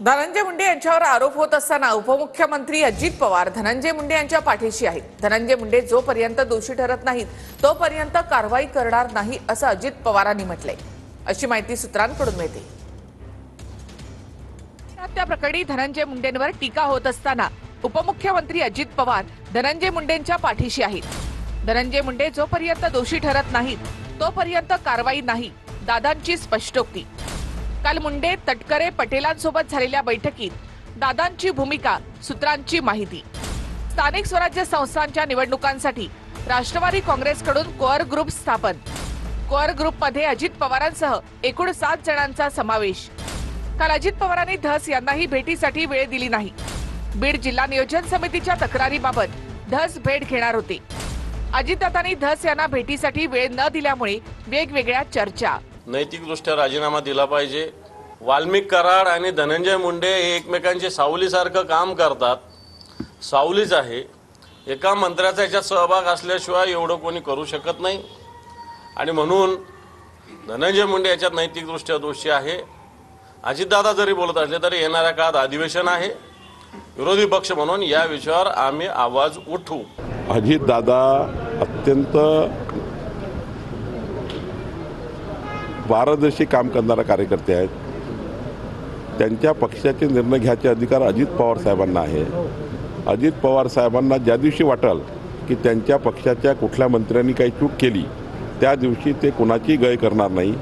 धनंजय मुंडे यांच्यावर आरोप होत असताना उपमुख्यमंत्री अजित पवार धनंजय मुंडे यांच्या पाठीशी आहेत। धनंजय मुंडे जोपर्यंत दोषी ठरत नाहीत तोपर्यंत कारवाई करणार नाही असं अजित पवारांनी म्हटलंय, अशी माहिती सूत्रांकडून मिळते। हत्या प्रकरणी धनंजय मुंडेंवर टीका होत असताना उपमुख्यमंत्री अजित पवार धनंजय मुंडेंच्या पाठीशी आहेत। धनंजय मुंडे जोपर्यंत दोषी ठरत नाहीत तोपर्यंत कारवाई नाही, दादांची स्पष्टोक्ती। काल मुंडे तटकरे पटेलांसोबत झालेल्या बैठकीत दादांची भूमिका, सूत्रांची माहिती। स्थानिक स्वराज्य संस्थांच्या निवडणुकांसाठी राष्ट्रवादी काँग्रेसकडून कोअर ग्रुप स्थापन। कोअर ग्रुपमध्ये अजित पवारांसह एकूण 7 जणांचा समावेश। काल अजित पवारांनी धस यांनाही भेटीसाठी वेळ दिली नाही। बीड जिल्हा नियोजन समितीच्या तक्रारीबाबत धस भेट घेणार होते। अजितदादांनी धस यांना भेटीसाठी वेळ न दिल्यामुळे वेगवेगळ्या चर्चा। नैतिकदृष्ट्या राजीनामा दिला पाहिजे। वाल्मिक कराड आणि धनंजय मुंडे हे एकमेकांचे सावलीसारखं काम करतात, सावलीच आहे। एका मंत्र्याचा याच्यात सहभाग असल्याशिवाय एवढं कोणी करू शकत नाही आणि म्हणून धनंजय मुंडे याच्यात नैतिकदृष्ट्या दोषी आहे। अजितदादा जरी बोलत असले तरी येणाऱ्या काळात अधिवेशन आहे, विरोधी पक्ष म्हणून या विषयावर आम्ही आवाज उठवू। अजितदादा अत्यंत पारदर्शी काम करणारा कार्यकर्ते आहेत। त्यांच्या पक्षाचे निर्णय घ्यायचे अधिकार अजित पवार साहेबांना आहे। अजित पवार साहेबांना ज्या दिवशी वाटेल की त्यांच्या पक्षाच्या कुठल्या मंत्र्यांनी काही चूक केली त्या दिवशी ते कोणाची गय करणार नाही।